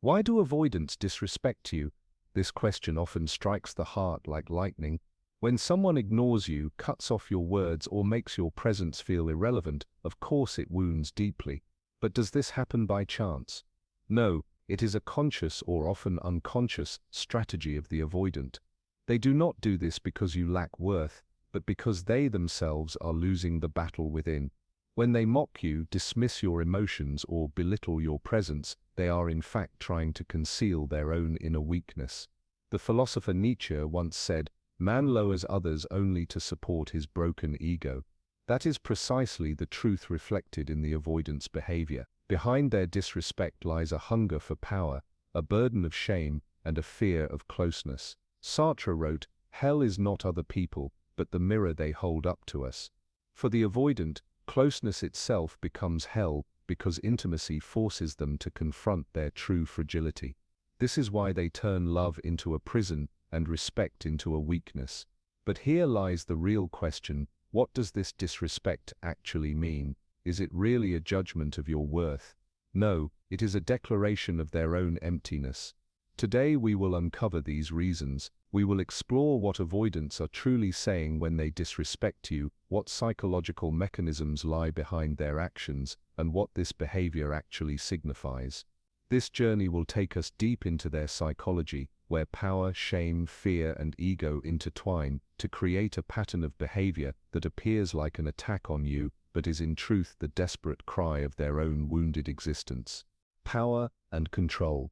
Why do avoidants disrespect you? This question often strikes the heart like lightning. When someone ignores you, cuts off your words, or makes your presence feel irrelevant, of course it wounds deeply. But does this happen by chance? No, it is a conscious or often unconscious strategy of the avoidant. They do not do this because you lack worth, but because they themselves are losing the battle within. When they mock you, dismiss your emotions, or belittle your presence, they are in fact trying to conceal their own inner weakness. The philosopher Nietzsche once said, "Man lowers others only to support his broken ego." That is precisely the truth reflected in the avoidant's behavior. Behind their disrespect lies a hunger for power, a burden of shame, and a fear of closeness. Sartre wrote, "Hell is not other people, but the mirror they hold up to us." For the avoidant, closeness itself becomes hell because intimacy forces them to confront their true fragility. This is why they turn love into a prison and respect into a weakness. But here lies the real question: what does this disrespect actually mean? Is it really a judgment of your worth? No, it is a declaration of their own emptiness. Today we will uncover these reasons. We will explore what avoidants are truly saying when they disrespect you, what psychological mechanisms lie behind their actions, and what this behavior actually signifies. This journey will take us deep into their psychology, where power, shame, fear, and ego intertwine to create a pattern of behavior that appears like an attack on you, but is in truth the desperate cry of their own wounded existence. Power and control.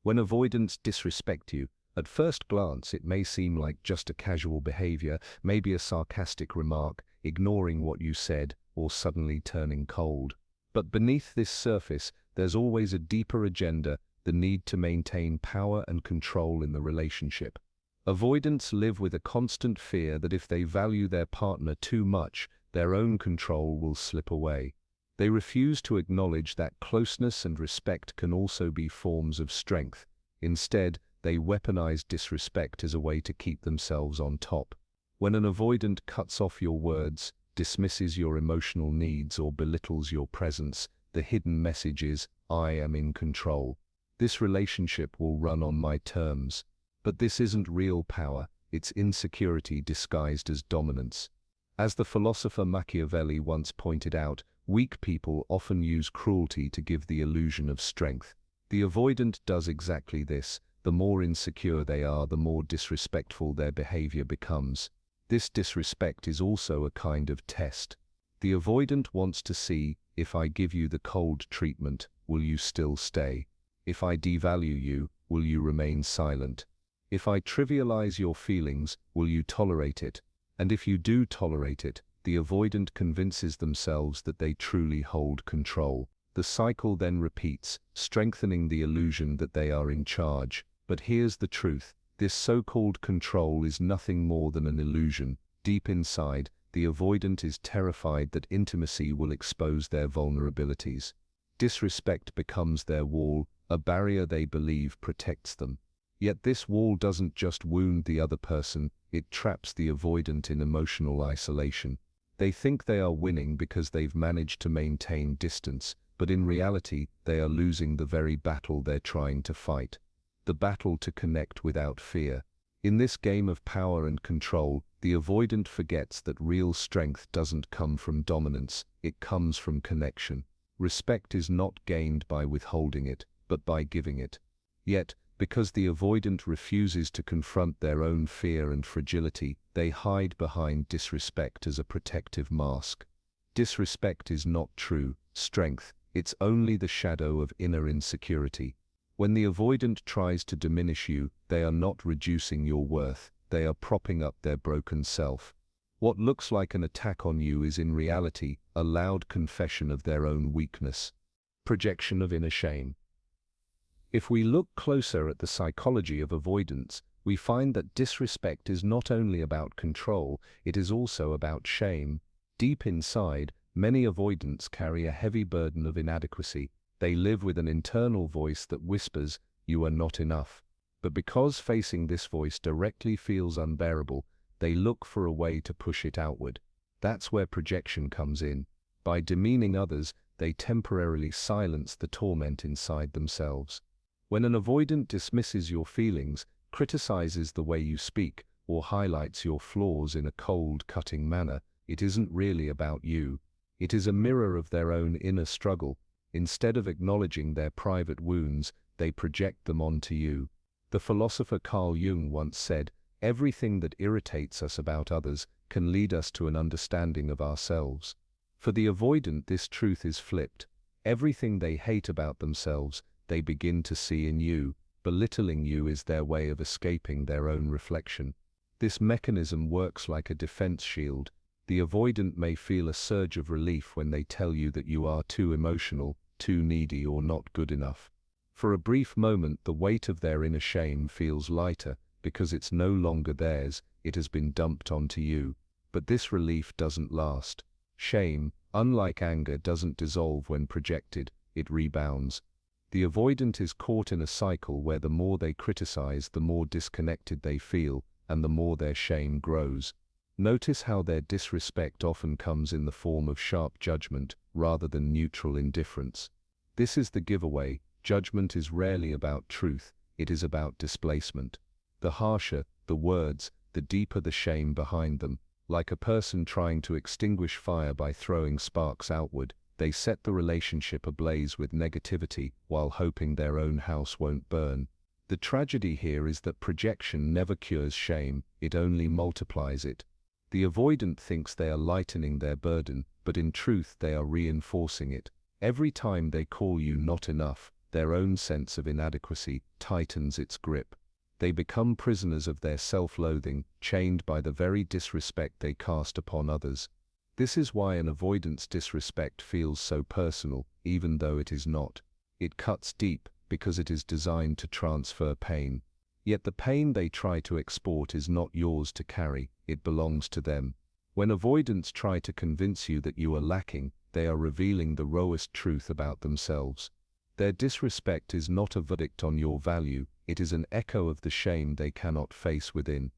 When avoidants disrespect you, at first glance it may seem like just a casual behavior, maybe a sarcastic remark, ignoring what you said, or suddenly turning cold. But beneath this surface, there's always a deeper agenda, the need to maintain power and control in the relationship. Avoidants live with a constant fear that if they value their partner too much, their own control will slip away. They refuse to acknowledge that closeness and respect can also be forms of strength. Instead, they weaponize disrespect as a way to keep themselves on top. When an avoidant cuts off your words, dismisses your emotional needs, or belittles your presence, the hidden message is, "I am in control. This relationship will run on my terms." But this isn't real power, it's insecurity disguised as dominance. As the philosopher Machiavelli once pointed out, weak people often use cruelty to give the illusion of strength. The avoidant does exactly this. The more insecure they are, the more disrespectful their behavior becomes. This disrespect is also a kind of test. The avoidant wants to see, if I give you the cold treatment, will you still stay? If I devalue you, will you remain silent? If I trivialize your feelings, will you tolerate it? And if you do tolerate it, the avoidant convinces themselves that they truly hold control. The cycle then repeats, strengthening the illusion that they are in charge. But here's the truth: this so-called control is nothing more than an illusion. Deep inside, the avoidant is terrified that intimacy will expose their vulnerabilities. Disrespect becomes their wall, a barrier they believe protects them. Yet this wall doesn't just wound the other person, it traps the avoidant in emotional isolation. They think they are winning because they've managed to maintain distance, but in reality, they are losing the very battle they're trying to fight. The battle to connect without fear. In this game of power and control, the avoidant forgets that real strength doesn't come from dominance, it comes from connection. Respect is not gained by withholding it, but by giving it. Yet, because the avoidant refuses to confront their own fear and fragility, they hide behind disrespect as a protective mask. Disrespect is not true strength, it's only the shadow of inner insecurity. When the avoidant tries to diminish you, they are not reducing your worth, they are propping up their broken self. What looks like an attack on you is in reality a loud confession of their own weakness. Projection of inner shame. If we look closer at the psychology of avoidance, we find that disrespect is not only about control, it is also about shame. Deep inside, many avoidants carry a heavy burden of inadequacy. They live with an internal voice that whispers, "You are not enough." But because facing this voice directly feels unbearable, they look for a way to push it outward. That's where projection comes in. By demeaning others, they temporarily silence the torment inside themselves. When an avoidant dismisses your feelings, criticizes the way you speak, or highlights your flaws in a cold, cutting manner, it isn't really about you. It is a mirror of their own inner struggle. Instead of acknowledging their private wounds, they project them onto you. The philosopher Carl Jung once said, "Everything that irritates us about others can lead us to an understanding of ourselves." For the avoidant, this truth is flipped. Everything they hate about themselves, they begin to see in you. Belittling you is their way of escaping their own reflection. This mechanism works like a defense shield. The avoidant may feel a surge of relief when they tell you that you are too emotional, too needy, or not good enough. For a brief moment, the weight of their inner shame feels lighter, because it's no longer theirs, it has been dumped onto you. But this relief doesn't last. Shame, unlike anger, doesn't dissolve when projected, it rebounds. The avoidant is caught in a cycle where the more they criticize, the more disconnected they feel, and the more their shame grows. Notice how their disrespect often comes in the form of sharp judgment, rather than neutral indifference. This is the giveaway. Judgment is rarely about truth, it is about displacement. The harsher the words, the deeper the shame behind them. Like a person trying to extinguish fire by throwing sparks outward, they set the relationship ablaze with negativity while hoping their own house won't burn. The tragedy here is that projection never cures shame, it only multiplies it. The avoidant thinks they are lightening their burden, but in truth they are reinforcing it. Every time they call you not enough, their own sense of inadequacy tightens its grip. They become prisoners of their self-loathing, chained by the very disrespect they cast upon others. This is why an avoidant's disrespect feels so personal, even though it is not. It cuts deep, because it is designed to transfer pain. Yet the pain they try to export is not yours to carry, it belongs to them. When avoidants try to convince you that you are lacking, they are revealing the rawest truth about themselves. Their disrespect is not a verdict on your value, it is an echo of the shame they cannot face within.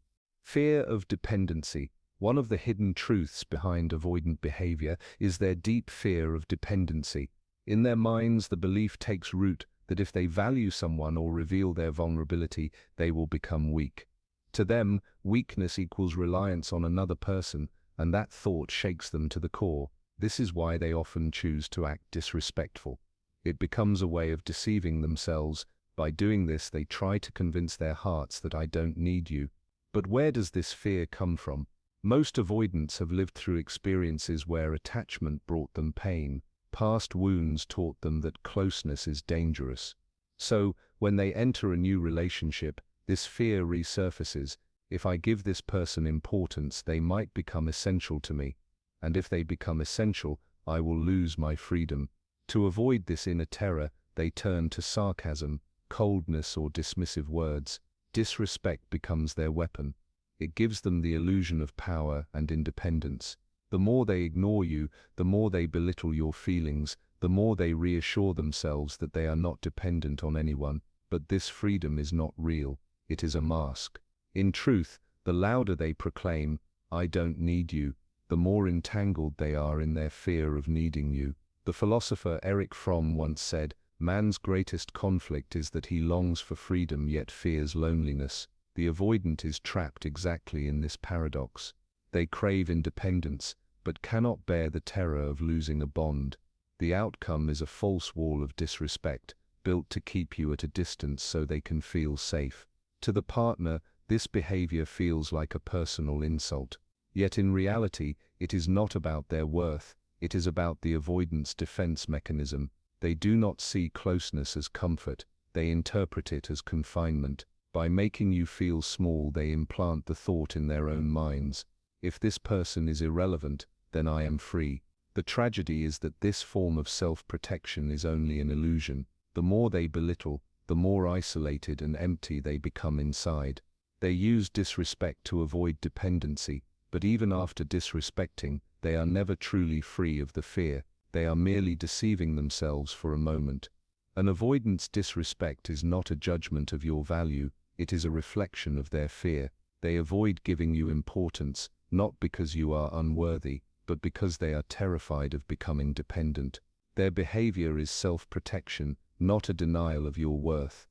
Fear of dependency. One of the hidden truths behind avoidant behavior is their deep fear of dependency. In their minds, the belief takes root that if they value someone or reveal their vulnerability, they will become weak. To them, weakness equals reliance on another person, and that thought shakes them to the core. This is why they often choose to act disrespectful. It becomes a way of deceiving themselves. By doing this, they try to convince their hearts that I don't need you. But where does this fear come from? Most avoidants have lived through experiences where attachment brought them pain. Past wounds taught them that closeness is dangerous. So, when they enter a new relationship, this fear resurfaces. If I give this person importance, they might become essential to me. And if they become essential, I will lose my freedom. To avoid this inner terror, they turn to sarcasm, coldness, or dismissive words. Disrespect becomes their weapon. It gives them the illusion of power and independence. The more they ignore you, the more they belittle your feelings, the more they reassure themselves that they are not dependent on anyone. But this freedom is not real, it is a mask. In truth, the louder they proclaim, I don't need you, the more entangled they are in their fear of needing you. The philosopher Erich Fromm once said, man's greatest conflict is that he longs for freedom yet fears loneliness. The avoidant is trapped exactly in this paradox. They crave independence, but cannot bear the terror of losing a bond. The outcome is a false wall of disrespect, built to keep you at a distance so they can feel safe. To the partner, this behavior feels like a personal insult. Yet in reality, it is not about their worth, it is about the avoidant's defense mechanism. They do not see closeness as comfort, they interpret it as confinement. By making you feel small, they implant the thought in their own minds. If this person is irrelevant, then I am free. The tragedy is that this form of self-protection is only an illusion. The more they belittle, the more isolated and empty they become inside. They use disrespect to avoid dependency, but even after disrespecting, they are never truly free of the fear. They are merely deceiving themselves for a moment. An avoidant's disrespect is not a judgment of your value, it is a reflection of their fear. They avoid giving you importance, not because you are unworthy, but because they are terrified of becoming dependent. Their behavior is self-protection, not a denial of your worth.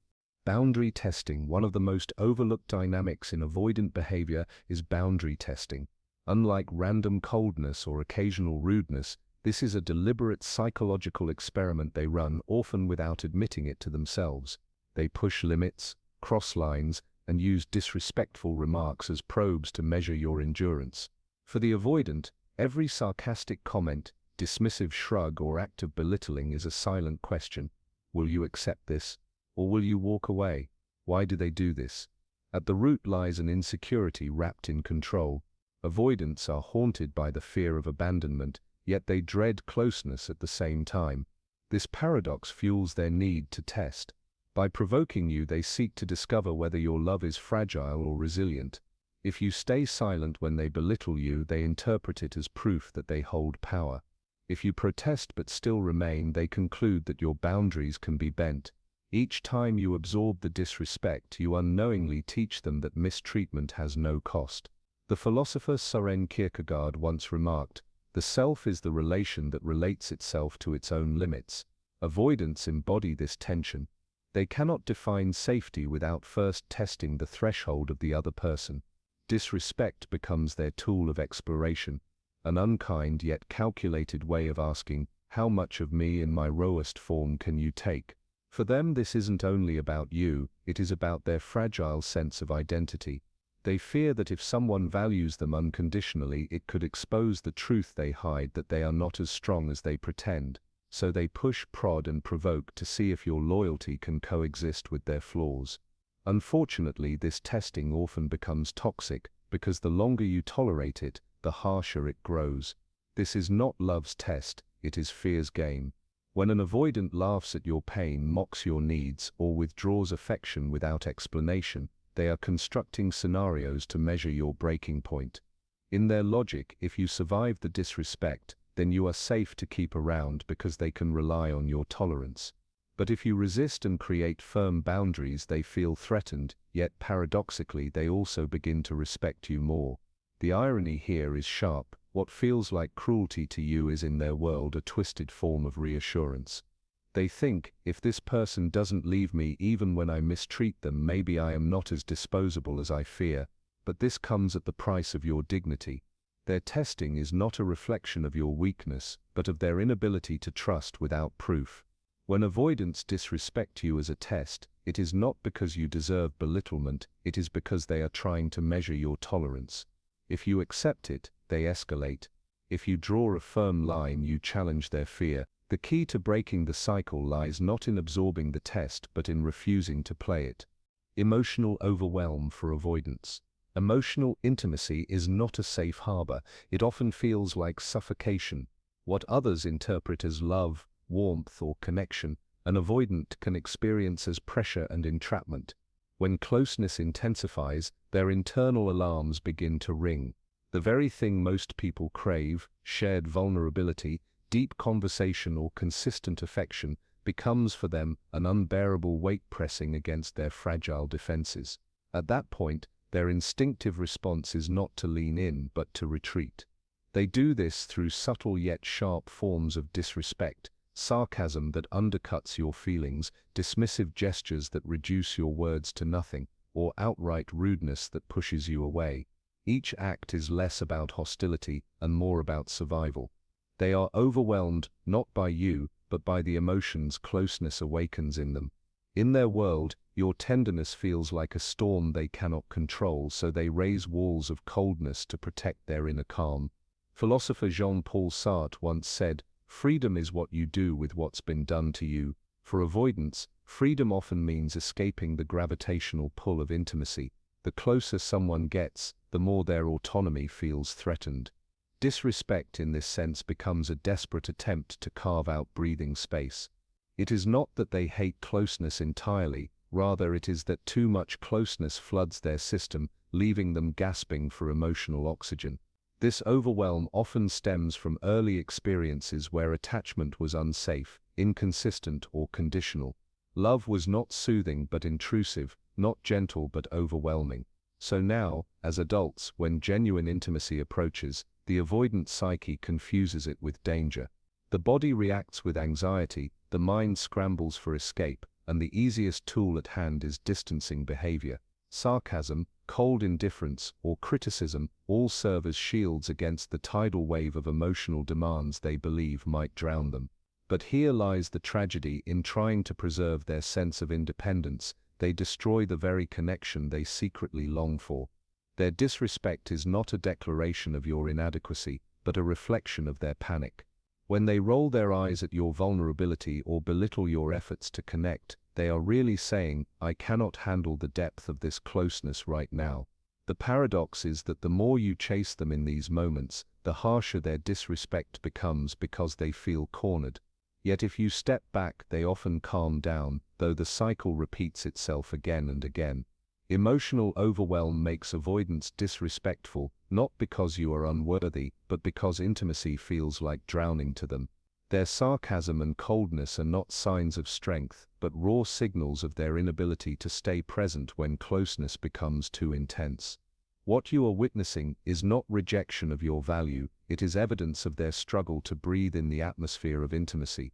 Boundary testing. One of the most overlooked dynamics in avoidant behavior is boundary testing. Unlike random coldness or occasional rudeness, this is a deliberate psychological experiment they run, often without admitting it to themselves. They push limits, cross lines, and use disrespectful remarks as probes to measure your endurance. For the avoidant, every sarcastic comment, dismissive shrug, or act of belittling is a silent question. Will you accept this? Or will you walk away? Why do they do this? At the root lies an insecurity wrapped in control. Avoidants are haunted by the fear of abandonment, yet they dread closeness at the same time. This paradox fuels their need to test. By provoking you, they seek to discover whether your love is fragile or resilient. If you stay silent when they belittle you, they interpret it as proof that they hold power. If you protest but still remain, they conclude that your boundaries can be bent. Each time you absorb the disrespect, you unknowingly teach them that mistreatment has no cost. The philosopher Søren Kierkegaard once remarked, "The self is the relation that relates itself to its own limits." Avoidants embody this tension. They cannot define safety without first testing the threshold of the other person. Disrespect becomes their tool of exploration, an unkind yet calculated way of asking, "How much of me in my rawest form can you take?" For them, this isn't only about you, it is about their fragile sense of identity. They fear that if someone values them unconditionally, it could expose the truth they hide, that they are not as strong as they pretend. So they push, prod, and provoke to see if your loyalty can coexist with their flaws. Unfortunately, this testing often becomes toxic, because the longer you tolerate it, the harsher it grows. This is not love's test, it is fear's game. When an avoidant laughs at your pain, mocks your needs, or withdraws affection without explanation, they are constructing scenarios to measure your breaking point. In their logic, if you survive the disrespect, then you are safe to keep around because they can rely on your tolerance. But if you resist and create firm boundaries, they feel threatened, yet paradoxically they also begin to respect you more. The irony here is sharp. What feels like cruelty to you is in their world a twisted form of reassurance. They think, if this person doesn't leave me even when I mistreat them, maybe I am not as disposable as I fear. But this comes at the price of your dignity. Their testing is not a reflection of your weakness, but of their inability to trust without proof. When avoidants disrespect you as a test, it is not because you deserve belittlement, it is because they are trying to measure your tolerance. If you accept it, they escalate. If you draw a firm line, you challenge their fear. The key to breaking the cycle lies not in absorbing the test, but in refusing to play it. Emotional overwhelm for avoidance. Emotional intimacy is not a safe harbor. It often feels like suffocation. What others interpret as love, warmth, or connection, an avoidant can experience as pressure and entrapment. When closeness intensifies, their internal alarms begin to ring. The very thing most people crave, shared vulnerability, deep conversation, or consistent affection, becomes for them an unbearable weight pressing against their fragile defenses. At that point, their instinctive response is not to lean in, but to retreat. They do this through subtle yet sharp forms of disrespect, sarcasm that undercuts your feelings, dismissive gestures that reduce your words to nothing, or outright rudeness that pushes you away. Each act is less about hostility and more about survival. They are overwhelmed, not by you, but by the emotions closeness awakens in them. In their world, your tenderness feels like a storm they cannot control, so they raise walls of coldness to protect their inner calm. Philosopher Jean-Paul Sartre once said, "Freedom is what you do with what's been done to you." For avoidance, freedom often means escaping the gravitational pull of intimacy. The closer someone gets, the more their autonomy feels threatened. Disrespect in this sense becomes a desperate attempt to carve out breathing space. It is not that they hate closeness entirely, rather it is that too much closeness floods their system, leaving them gasping for emotional oxygen. This overwhelm often stems from early experiences where attachment was unsafe, inconsistent, or conditional. Love was not soothing but intrusive, not gentle but overwhelming. So now, as adults, when genuine intimacy approaches, the avoidant psyche confuses it with danger. The body reacts with anxiety, the mind scrambles for escape, and the easiest tool at hand is distancing behavior. Sarcasm, cold indifference, or criticism all serve as shields against the tidal wave of emotional demands they believe might drown them. But here lies the tragedy: in trying to preserve their sense of independence, they destroy the very connection they secretly long for. Their disrespect is not a declaration of your inadequacy, but a reflection of their panic. When they roll their eyes at your vulnerability or belittle your efforts to connect, they are really saying, "I cannot handle the depth of this closeness right now." The paradox is that the more you chase them in these moments, the harsher their disrespect becomes because they feel cornered. Yet if you step back, they often calm down, though the cycle repeats itself again and again. Emotional overwhelm makes avoidance disrespectful, not because you are unworthy, but because intimacy feels like drowning to them. Their sarcasm and coldness are not signs of strength, but raw signals of their inability to stay present when closeness becomes too intense. What you are witnessing is not rejection of your value, it is evidence of their struggle to breathe in the atmosphere of intimacy.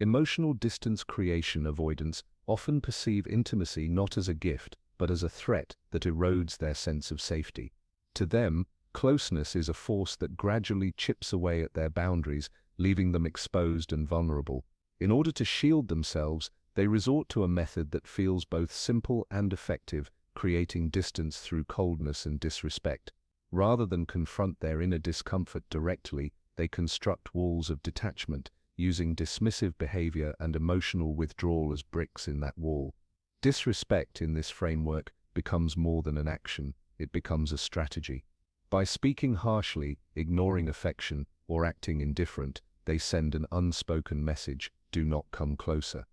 Emotional distance creation avoidants often perceive intimacy not as a gift, but as a threat that erodes their sense of safety. To them, closeness is a force that gradually chips away at their boundaries, leaving them exposed and vulnerable. In order to shield themselves, they resort to a method that feels both simple and effective, creating distance through coldness and disrespect. Rather than confront their inner discomfort directly, they construct walls of detachment, using dismissive behavior and emotional withdrawal as bricks in that wall. Disrespect in this framework becomes more than an action, it becomes a strategy. By speaking harshly, ignoring affection, or acting indifferent, they send an unspoken message: do not come closer.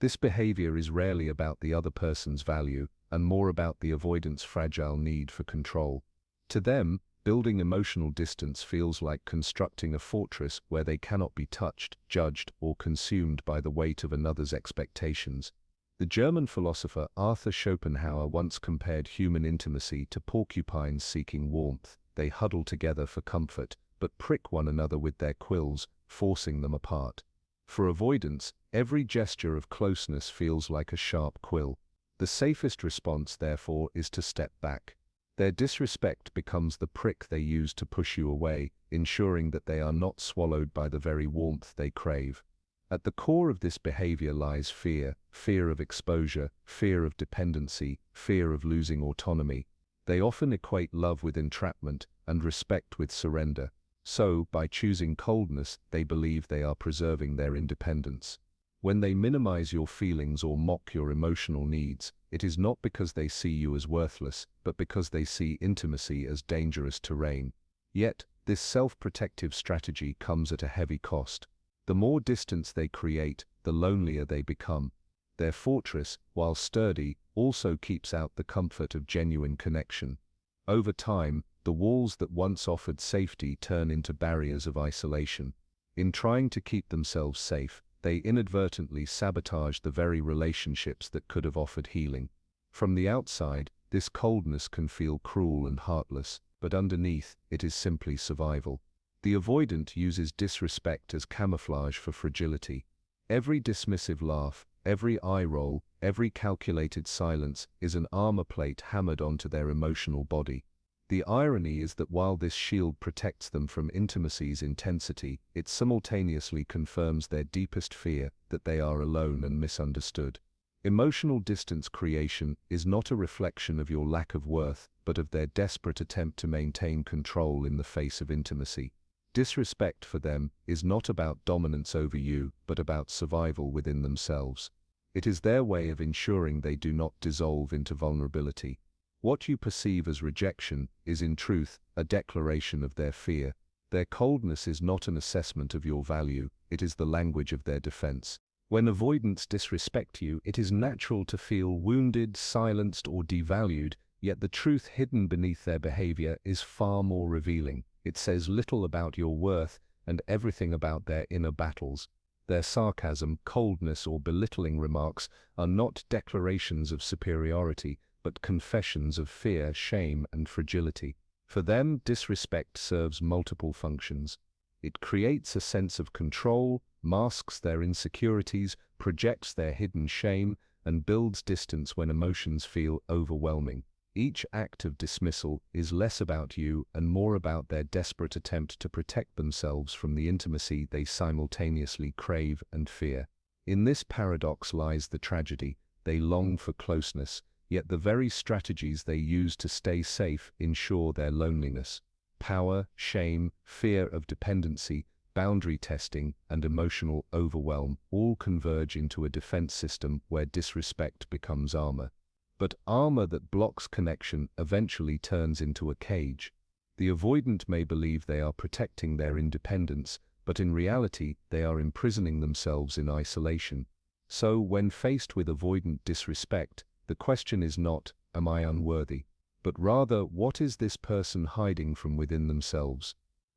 This behavior is rarely about the other person's value, and more about the avoidant's fragile need for control. To them, building emotional distance feels like constructing a fortress where they cannot be touched, judged, or consumed by the weight of another's expectations. The German philosopher Arthur Schopenhauer once compared human intimacy to porcupines seeking warmth. They huddle together for comfort, but prick one another with their quills, forcing them apart. For avoidance, every gesture of closeness feels like a sharp quill. The safest response, therefore, is to step back. Their disrespect becomes the prick they use to push you away, ensuring that they are not swallowed by the very warmth they crave. At the core of this behavior lies fear: fear of exposure, fear of dependency, fear of losing autonomy. They often equate love with entrapment and respect with surrender. So, by choosing coldness, they believe they are preserving their independence. When they minimize your feelings or mock your emotional needs, it is not because they see you as worthless, but because they see intimacy as dangerous terrain. Yet, this self-protective strategy comes at a heavy cost. The more distance they create, the lonelier they become. Their fortress, while sturdy, also keeps out the comfort of genuine connection. Over time, the walls that once offered safety turn into barriers of isolation. In trying to keep themselves safe, they inadvertently sabotage the very relationships that could have offered healing. From the outside, this coldness can feel cruel and heartless, but underneath, it is simply survival. The avoidant uses disrespect as camouflage for fragility. Every dismissive laugh, every eye roll, every calculated silence is an armor plate hammered onto their emotional body. The irony is that while this shield protects them from intimacy's intensity, it simultaneously confirms their deepest fear, that they are alone and misunderstood. Emotional distance creation is not a reflection of your lack of worth, but of their desperate attempt to maintain control in the face of intimacy. Disrespect for them is not about dominance over you, but about survival within themselves. It is their way of ensuring they do not dissolve into vulnerability. What you perceive as rejection is in truth a declaration of their fear. Their coldness is not an assessment of your value, it is the language of their defense. When avoidants disrespect you, it is natural to feel wounded, silenced, or devalued, yet the truth hidden beneath their behavior is far more revealing. It says little about your worth and everything about their inner battles. Their sarcasm, coldness, or belittling remarks are not declarations of superiority, but confessions of fear, shame, and fragility. For them, disrespect serves multiple functions. It creates a sense of control, masks their insecurities, projects their hidden shame, and builds distance when emotions feel overwhelming. Each act of dismissal is less about you and more about their desperate attempt to protect themselves from the intimacy they simultaneously crave and fear. In this paradox lies the tragedy. They long for closeness, yet the very strategies they use to stay safe ensure their loneliness. Power, shame, fear of dependency, boundary testing, and emotional overwhelm all converge into a defense system where disrespect becomes armor. But armor that blocks connection eventually turns into a cage. The avoidant may believe they are protecting their independence, but in reality they are imprisoning themselves in isolation. So, when faced with avoidant disrespect, the question is not, "Am I unworthy?" but rather, what is this person hiding from within themselves?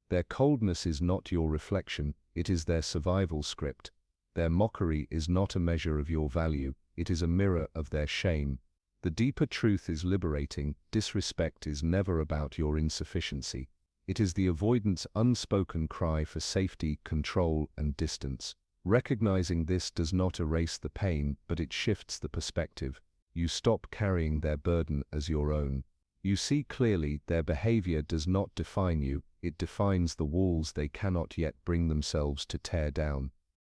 Their coldness is not your reflection, it is their survival script. Their mockery is not a measure of your value, it is a mirror of their shame. The deeper truth is liberating. Disrespect is never about your insufficiency. It is the avoidant's unspoken cry for safety, control, and distance. Recognizing this does not erase the pain, but it shifts the perspective. You stop carrying their burden as your own. You see clearly their behavior does not define you, it defines the walls they cannot yet bring themselves to tear down.